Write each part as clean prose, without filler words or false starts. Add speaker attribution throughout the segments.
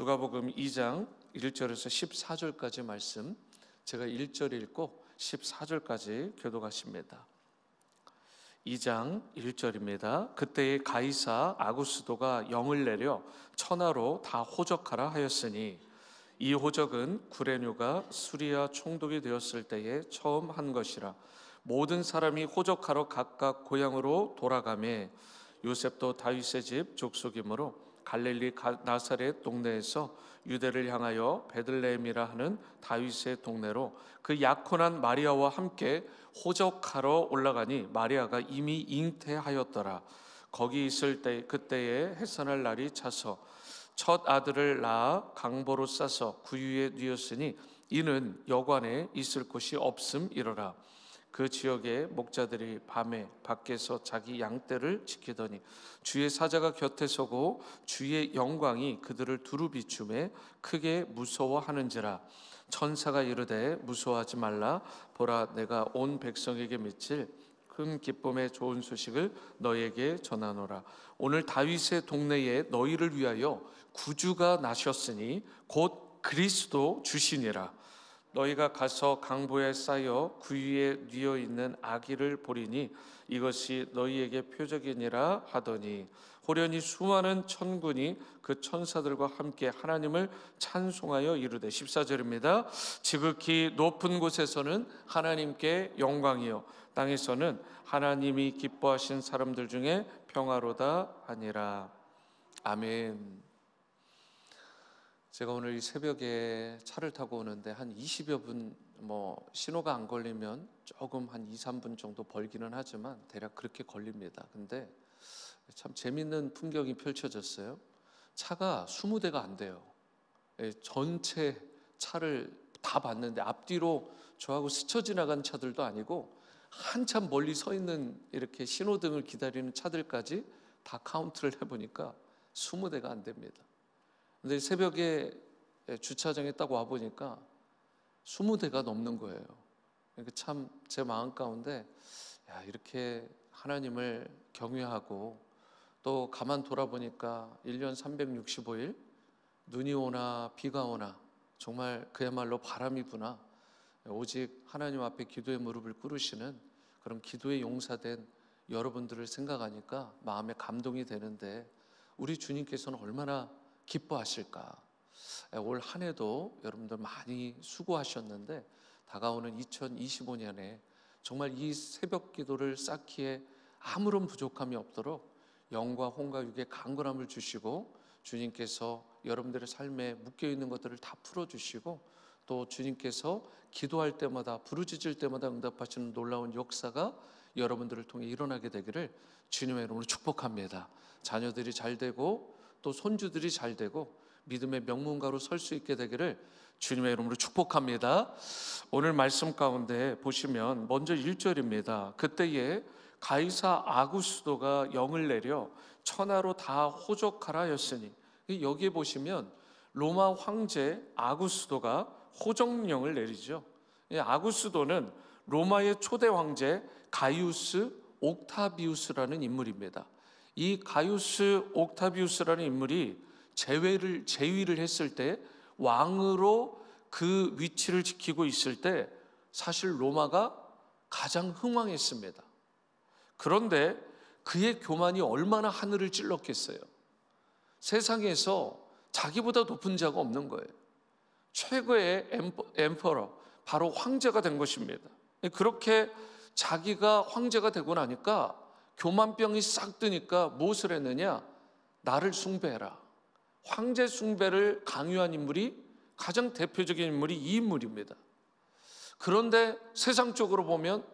Speaker 1: 누가복음 2장 1절에서 14절까지 말씀, 제가 1절 읽고 14절까지 교독하십니다. 2장 1절입니다. 그때에 가이사 아구스도가 영을 내려 천하로 다 호적하라 하였으니, 이 호적은 구레뇨가 수리아 총독이 되었을 때에 처음 한 것이라. 모든 사람이 호적하러 각각 고향으로 돌아가매 요셉도 다윗의 집 족속이므로 갈릴리 나사렛 동네에서 유대를 향하여 베들레헴이라 하는 다윗의 동네로 그 약혼한 마리아와 함께 호적하러 올라가니, 마리아가 이미 잉태하였더라. 거기 있을 때 그때에 해산할 날이 차서 첫 아들을 낳아 강보로 싸서 구유에 뉘었으니, 이는 여관에 있을 곳이 없음이러라. 그 지역의 목자들이 밤에 밖에서 자기 양떼를 지키더니 주의 사자가 곁에 서고 주의 영광이 그들을 두루 비추매 크게 무서워하는지라. 천사가 이르되 무서워하지 말라. 보라, 내가 온 백성에게 미칠 큰 기쁨의 좋은 소식을 너에게 전하노라. 오늘 다윗의 동네에 너희를 위하여 구주가 나셨으니 곧 그리스도 주시니라. 너희가 가서 강보에 쌓여 구유에 뉘어 있는 아기를 보리니 이것이 너희에게 표적이니라 하더니, 호련히 수많은 천군이 그 천사들과 함께 하나님을 찬송하여 이르되, 14절입니다. 지극히 높은 곳에서는 하나님께 영광이요 땅에서는 하나님이 기뻐하신 사람들 중에 평화로다 하니라. 아멘. 제가 오늘 이 새벽에 차를 타고 오는데 한 20여 분, 신호가 안 걸리면 조금 한 2, 3분 정도 벌기는 하지만 대략 그렇게 걸립니다. 근데 참 재밌는 풍경이 펼쳐졌어요. 차가 20대가 안 돼요. 전체 차를 다 봤는데 앞뒤로 저하고 스쳐 지나간 차들도 아니고 한참 멀리 서 있는 이렇게 신호등을 기다리는 차들까지 다 카운트를 해보니까 20대가 안 됩니다. 근데 새벽에 주차장에 딱 와보니까 20대가 넘는 거예요. 그러니까 참 제 마음 가운데, 이렇게 하나님을 경외하고 또 가만 돌아보니까 1년 365일 눈이 오나 비가 오나 정말 그야말로 바람이 부나 오직 하나님 앞에 기도의 무릎을 꿇으시는 그런 기도의 용사된 여러분들을 생각하니까 마음에 감동이 되는데, 우리 주님께서는 얼마나 기뻐하실까. 올 한 해도 여러분들 많이 수고하셨는데 다가오는 2025년에 정말 이 새벽 기도를 쌓기에 아무런 부족함이 없도록 영과 혼과 육의 강건함을 주시고, 주님께서 여러분들의 삶에 묶여있는 것들을 다 풀어주시고, 또 주님께서 기도할 때마다 부르짖을 때마다 응답하시는 놀라운 역사가 여러분들을 통해 일어나게 되기를 주님의 이름으로 축복합니다. 자녀들이 잘 되고 또 손주들이 잘 되고 믿음의 명문가로 설 수 있게 되기를 주님의 이름으로 축복합니다. 오늘 말씀 가운데 보시면 먼저 1절입니다. 그때에 가이사 아구스도가 영을 내려 천하로 다 호적하라 하였으니, 여기에 보시면 로마 황제 아구스도가 호적령을 내리죠. 아구스도는 로마의 초대 황제 가이우스 옥타비우스라는 인물입니다. 이 가이우스 옥타비우스라는 인물이 재위를 했을 때, 왕으로 그 위치를 지키고 있을 때 사실 로마가 가장 흥왕했습니다. 그런데 그의 교만이 얼마나 하늘을 찔렀겠어요. 세상에서 자기보다 높은 자가 없는 거예요. 최고의 엠퍼러, 바로 황제가 된 것입니다. 그렇게 자기가 황제가 되고 나니까 교만병이 싹 드니까 무엇을 했느냐? 나를 숭배해라. 황제 숭배를 강요한 인물이, 가장 대표적인 인물이 이 인물입니다. 그런데 세상적으로 보면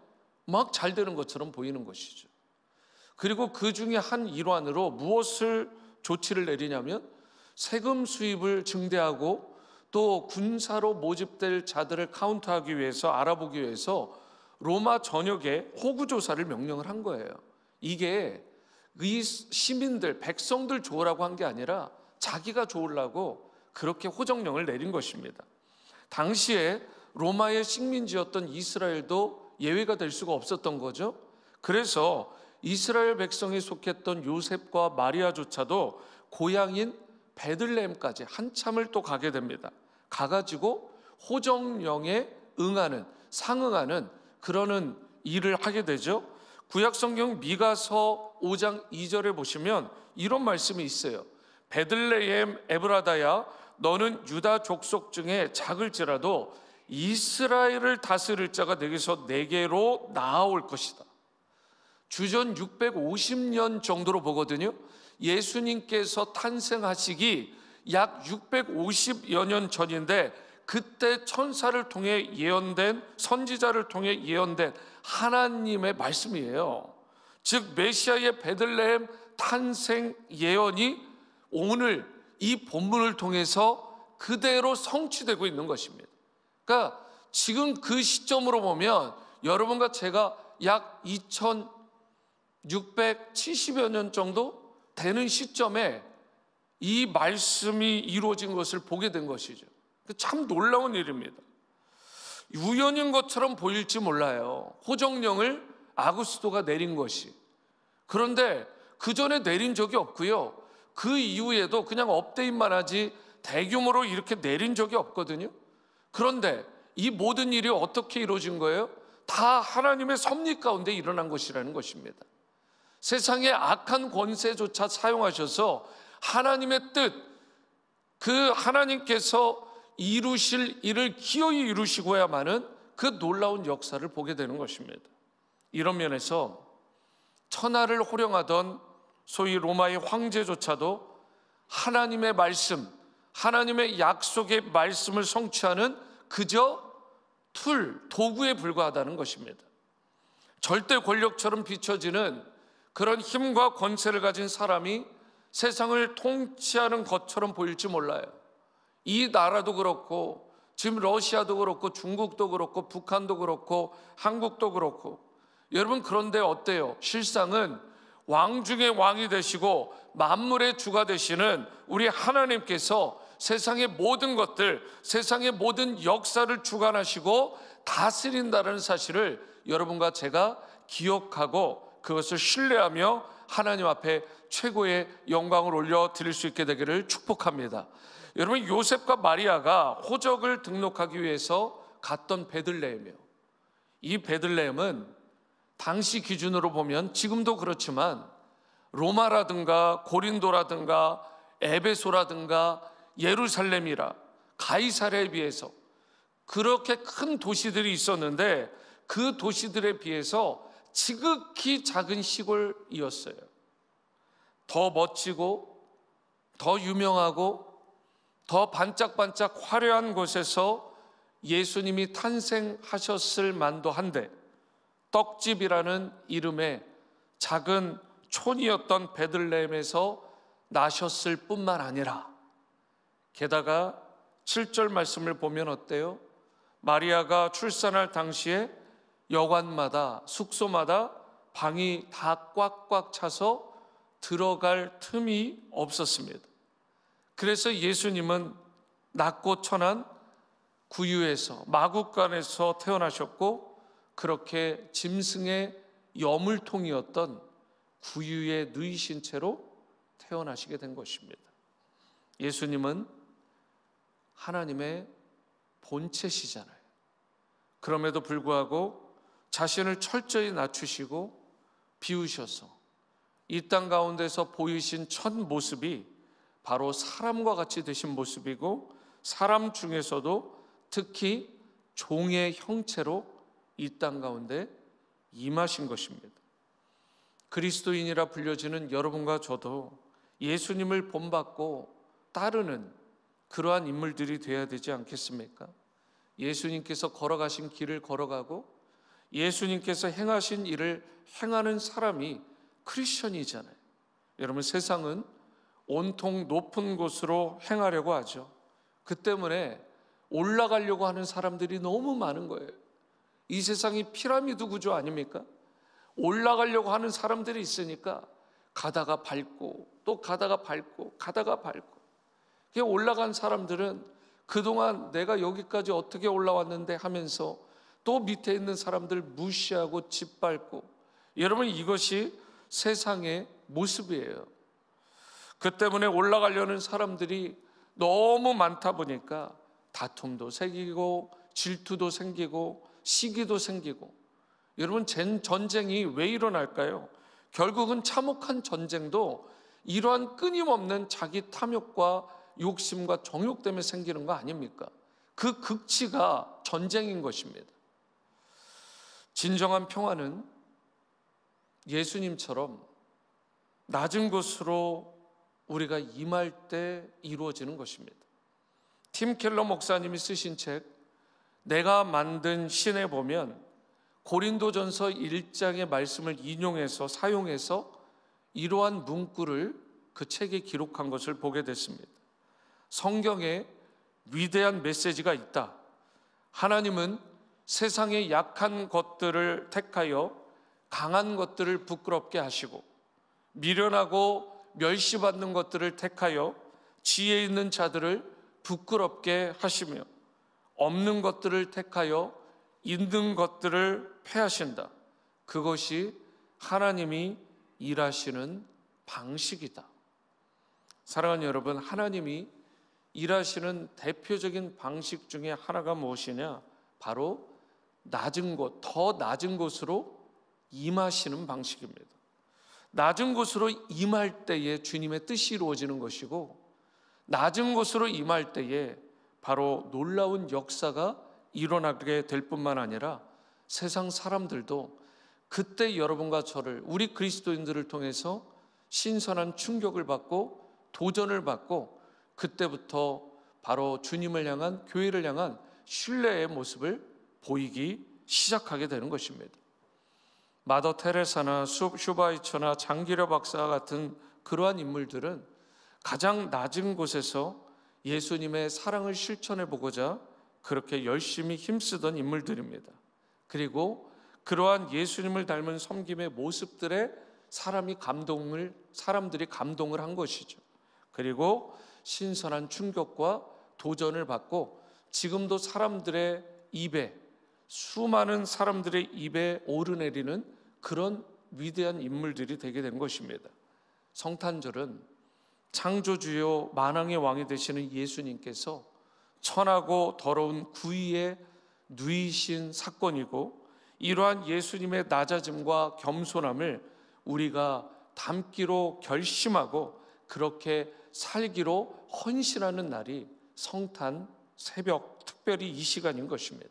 Speaker 1: 막 잘 되는 것처럼 보이는 것이죠. 그리고 그 중에 한 일환으로 무엇을 조치를 내리냐면, 세금 수입을 증대하고 또 군사로 모집될 자들을 카운트하기 위해서, 알아보기 위해서 로마 전역에 호구조사를 명령을 한 거예요. 이게 이 시민들, 백성들 좋으라고 한 게 아니라 자기가 좋으려고 그렇게 호적령을 내린 것입니다. 당시에 로마의 식민지였던 이스라엘도 예외가 될 수가 없었던 거죠. 그래서 이스라엘 백성에 속했던 요셉과 마리아조차도 고향인 베들레헴까지 한참을 또 가게 됩니다. 가가지고 호정령에 상응하는 그러는 일을 하게 되죠. 구약성경 미가서 5장 2절에 보시면 이런 말씀이 있어요. 베들레헴 에브라다야, 너는 유다 족속 중에 작을지라도 이스라엘을 다스릴 자가 내게로 나아올 것이다. 주전 650년 정도로 보거든요. 예수님께서 탄생하시기 약 650여 년 전인데, 그때 천사를 통해 예언된, 선지자를 통해 예언된 하나님의 말씀이에요. 즉 메시아의 베들레헴 탄생 예언이 오늘 이 본문을 통해서 그대로 성취되고 있는 것입니다. 그러니까 지금 그 시점으로 보면 여러분과 제가 약 2670여 년 정도 되는 시점에 이 말씀이 이루어진 것을 보게 된 것이죠. 참 놀라운 일입니다. 우연인 것처럼 보일지 몰라요. 호정령을 아구스토가 내린 것이. 그런데 그 전에 내린 적이 없고요, 그 이후에도 그냥 업데이트만 하지 대규모로 이렇게 내린 적이 없거든요. 그런데 이 모든 일이 어떻게 이루어진 거예요? 다 하나님의 섭리 가운데 일어난 것이라는 것입니다. 세상의 악한 권세조차 사용하셔서 하나님의 뜻, 그 하나님께서 이루실 일을 기어이 이루시고야만은 그 놀라운 역사를 보게 되는 것입니다. 이런 면에서 천하를 호령하던 소위 로마의 황제조차도 하나님의 말씀, 하나님의 약속의 말씀을 성취하는 그저 도구에 불과하다는 것입니다. 절대 권력처럼 비춰지는 그런 힘과 권세를 가진 사람이 세상을 통치하는 것처럼 보일지 몰라요. 이 나라도 그렇고, 지금 러시아도 그렇고, 중국도 그렇고, 북한도 그렇고, 한국도 그렇고. 여러분, 그런데 어때요? 실상은 왕 중에 왕이 되시고 만물의 주가 되시는 우리 하나님께서 세상의 모든 것들, 세상의 모든 역사를 주관하시고 다스린다는 사실을 여러분과 제가 기억하고 그것을 신뢰하며 하나님 앞에 최고의 영광을 올려드릴 수 있게 되기를 축복합니다. 여러분, 요셉과 마리아가 호적을 등록하기 위해서 갔던 베들레헴이에요. 이 베들레헴은 당시 기준으로 보면 지금도 그렇지만 로마라든가 고린도라든가 에베소라든가 예루살렘이라 가이사랴에 비해서 그렇게 큰 도시들이 있었는데, 그 도시들에 비해서 지극히 작은 시골이었어요. 더 멋지고 더 유명하고 더 반짝반짝 화려한 곳에서 예수님이 탄생하셨을 만도 한데, 떡집이라는 이름의 작은 촌이었던 베들레헴에서 나셨을 뿐만 아니라, 게다가 7절 말씀을 보면 어때요? 마리아가 출산할 당시에 여관마다, 숙소마다 방이 다 꽉꽉 차서 들어갈 틈이 없었습니다. 그래서 예수님은 낮고 천한 구유에서, 마구간에서 태어나셨고, 그렇게 짐승의 여물통이었던 구유에 누이신 채로 태어나시게 된 것입니다. 예수님은 하나님의 본체시잖아요. 그럼에도 불구하고 자신을 철저히 낮추시고 비우셔서 이 땅 가운데서 보이신 첫 모습이 바로 사람과 같이 되신 모습이고, 사람 중에서도 특히 종의 형체로 이 땅 가운데 임하신 것입니다. 그리스도인이라 불려지는 여러분과 저도 예수님을 본받고 따르는 그러한 인물들이 되어야 되지 않겠습니까? 예수님께서 걸어가신 길을 걸어가고 예수님께서 행하신 일을 행하는 사람이 크리스천이잖아요. 여러분, 세상은 온통 높은 곳으로 행하려고 하죠. 그 때문에 올라가려고 하는 사람들이 너무 많은 거예요. 이 세상이 피라미드 구조 아닙니까? 올라가려고 하는 사람들이 있으니까 가다가 밟고 또 가다가 밟고 가다가 밟고, 올라간 사람들은 그동안 내가 여기까지 어떻게 올라왔는데 하면서 또 밑에 있는 사람들 무시하고 짓밟고, 여러분, 이것이 세상의 모습이에요. 그 때문에 올라가려는 사람들이 너무 많다 보니까 다툼도 생기고 질투도 생기고 시기도 생기고. 여러분, 전쟁이 왜 일어날까요? 결국은 참혹한 전쟁도 이러한 끊임없는 자기 탐욕과 욕심과 정욕 때문에 생기는 거 아닙니까? 그 극치가 전쟁인 것입니다. 진정한 평화는 예수님처럼 낮은 곳으로 우리가 임할 때 이루어지는 것입니다. 팀 켈러 목사님이 쓰신 책 내가 만든 신에 보면 고린도전서 1장의 말씀을 인용해서 사용해서 이러한 문구를 그 책에 기록한 것을 보게 됐습니다. 성경에 위대한 메시지가 있다. 하나님은 세상의 약한 것들을 택하여 강한 것들을 부끄럽게 하시고, 미련하고 멸시받는 것들을 택하여 지혜 있는 자들을 부끄럽게 하시며, 없는 것들을 택하여 있는 것들을 패하신다. 그것이 하나님이 일하시는 방식이다. 사랑하는 여러분, 하나님이 일하시는 대표적인 방식 중에 하나가 무엇이냐? 바로 낮은 곳, 더 낮은 곳으로 임하시는 방식입니다. 낮은 곳으로 임할 때에 주님의 뜻이 이루어지는 것이고, 낮은 곳으로 임할 때에 바로 놀라운 역사가 일어나게 될 뿐만 아니라 세상 사람들도 그때 여러분과 저를, 우리 그리스도인들을 통해서 신선한 충격을 받고 도전을 받고, 그때부터 바로 주님을 향한, 교회를 향한 신뢰의 모습을 보이기 시작하게 되는 것입니다. 마더 테레사나 슈바이처나 장기려 박사 같은 그러한 인물들은 가장 낮은 곳에서 예수님의 사랑을 실천해 보고자 그렇게 열심히 힘쓰던 인물들입니다. 그리고 그러한 예수님을 닮은 섬김의 모습들에 사람들이 감동을 한 것이죠. 그리고 신선한 충격과 도전을 받고 지금도 사람들의 입에, 수많은 사람들의 입에 오르내리는 그런 위대한 인물들이 되게 된 것입니다. 성탄절은 창조주요 만왕의 왕이 되시는 예수님께서 천하고 더러운 구의에 누이신 사건이고, 이러한 예수님의 낮아짐과 겸손함을 우리가 담기로 결심하고 그렇게 살기로 헌신하는 날이 성탄 새벽, 특별히 이 시간인 것입니다.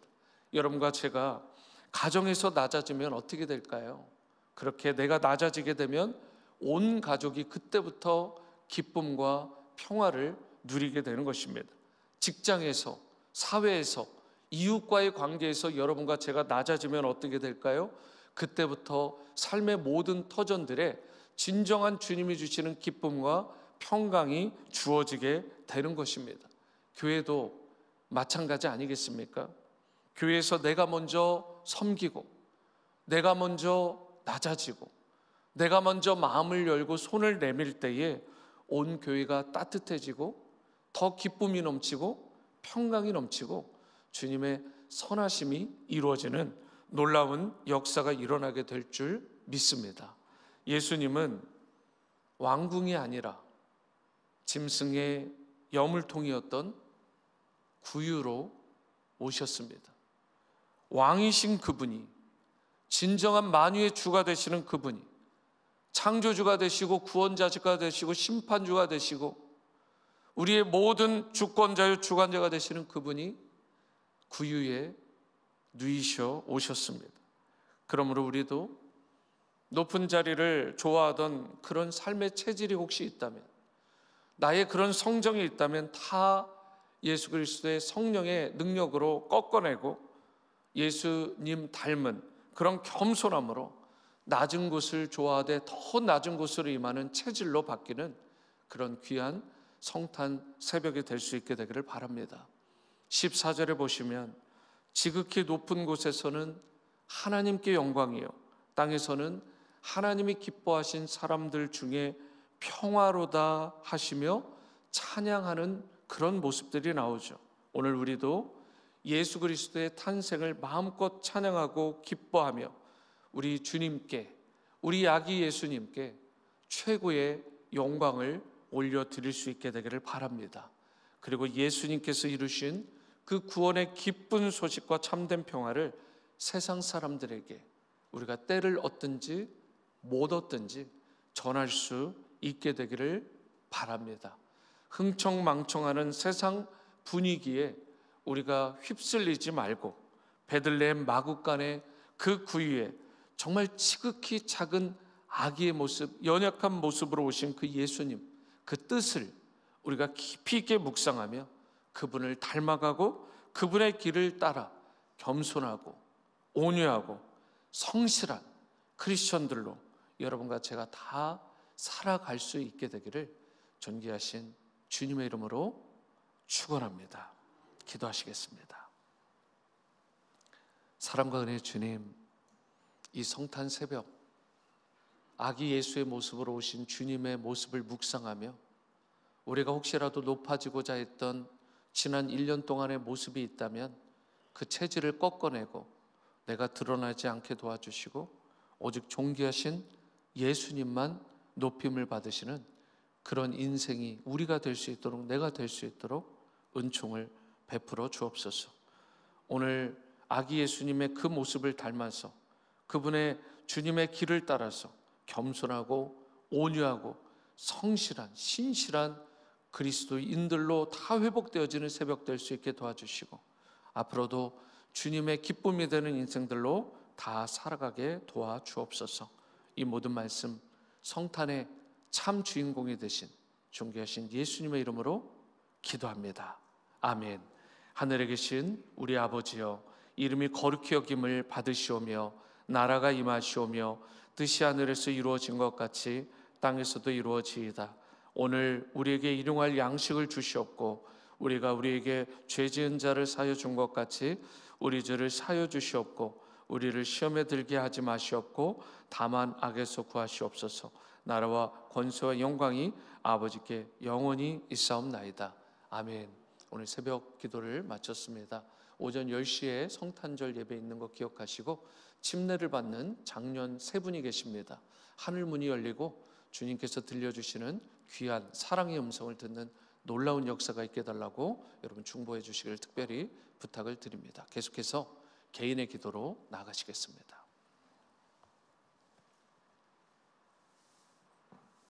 Speaker 1: 여러분과 제가 가정에서 낮아지면 어떻게 될까요? 그렇게 내가 낮아지게 되면 온 가족이 그때부터 기쁨과 평화를 누리게 되는 것입니다. 직장에서, 사회에서, 이웃과의 관계에서 여러분과 제가 낮아지면 어떻게 될까요? 그때부터 삶의 모든 터전들에 진정한 주님이 주시는 기쁨과 평강이 주어지게 되는 것입니다. 교회도 마찬가지 아니겠습니까? 교회에서 내가 먼저 섬기고, 내가 먼저 낮아지고, 내가 먼저 마음을 열고 손을 내밀 때에 온 교회가 따뜻해지고 더 기쁨이 넘치고 평강이 넘치고 주님의 선하심이 이루어지는 놀라운 역사가 일어나게 될 줄 믿습니다. 예수님은 왕궁이 아니라 짐승의 여물통이었던 구유로 오셨습니다. 왕이신 그분이, 진정한 만유의 주가 되시는 그분이, 창조주가 되시고 구원자가 되시고 심판주가 되시고 우리의 모든 주권자요 주관자가 되시는 그분이 구유에 누이셔 오셨습니다. 그러므로 우리도 높은 자리를 좋아하던 그런 삶의 체질이 혹시 있다면, 나의 그런 성정이 있다면 다 예수 그리스도의 성령의 능력으로 꺾어내고 예수님 닮은 그런 겸손함으로 낮은 곳을 좋아하되 더 낮은 곳으로 임하는 체질로 바뀌는 그런 귀한 성탄 새벽이 될 수 있게 되기를 바랍니다. 14절에 보시면 지극히 높은 곳에서는 하나님께 영광이요, 땅에서는 하나님이 기뻐하신 사람들 중에 평화로다 하시며 찬양하는 그런 모습들이 나오죠. 오늘 우리도 예수 그리스도의 탄생을 마음껏 찬양하고 기뻐하며 우리 주님께, 우리 아기 예수님께 최고의 영광을 올려드릴 수 있게 되기를 바랍니다. 그리고 예수님께서 이루신 그 구원의 기쁜 소식과 참된 평화를 세상 사람들에게 우리가 때를 얻든지 못 얻든지 전할 수 있게 되기를 바랍니다. 흥청망청하는 세상 분위기에 우리가 휩쓸리지 말고 베들레헴 마구간의 그 구유에 정말 지극히 작은 아기의 모습, 연약한 모습으로 오신 그 예수님, 그 뜻을 우리가 깊이 있게 묵상하며 그분을 닮아가고 그분의 길을 따라 겸손하고 온유하고 성실한 크리스천들로 여러분과 제가 다 살아갈 수 있게 되기를 존귀하신 주님의 이름으로 축원합니다. 기도하시겠습니다. 사랑과 은혜의 주님, 이 성탄 새벽 아기 예수의 모습으로 오신 주님의 모습을 묵상하며 우리가 혹시라도 높아지고자 했던 지난 1년 동안의 모습이 있다면 그 체질을 꺾어내고 내가 드러나지 않게 도와주시고 오직 존귀하신 예수님만 높임을 받으시는 그런 인생이 우리가 될 수 있도록, 내가 될 수 있도록 은총을 베풀어 주옵소서. 오늘 아기 예수님의 그 모습을 닮아서 그분의 주님의 길을 따라서 겸손하고 온유하고 성실한 신실한 그리스도인들로 다 회복되어지는 새벽 될 수 있게 도와주시고 앞으로도 주님의 기쁨이 되는 인생들로 다 살아가게 도와주옵소서. 이 모든 말씀 성탄의 참 주인공이 되신 존귀하신 예수님의 이름으로 기도합니다. 아멘. 하늘에 계신 우리 아버지여, 이름이 거룩히 여김을 받으시오며 나라가 임하시오며 뜻이 하늘에서 이루어진 것 같이 땅에서도 이루어지이다. 오늘 우리에게 일용할 양식을 주시옵고 우리가 우리에게 죄 지은 자를 사여 준 것 같이 우리 죄를 사여 주시옵고 우리를 시험에 들게 하지 마시옵고 다만 악에서 구하시옵소서. 나라와 권세와 영광이 아버지께 영원히 있사옵나이다. 아멘. 오늘 새벽 기도를 마쳤습니다. 오전 10시에 성탄절 예배 있는 거 기억하시고 침례를 받는 장년 세 분이 계십니다. 하늘 문이 열리고 주님께서 들려주시는 귀한 사랑의 음성을 듣는 놀라운 역사가 있게 해달라고 여러분 중보해 주시기를 특별히 부탁을 드립니다. 계속해서 개인의 기도로 나가시겠습니다.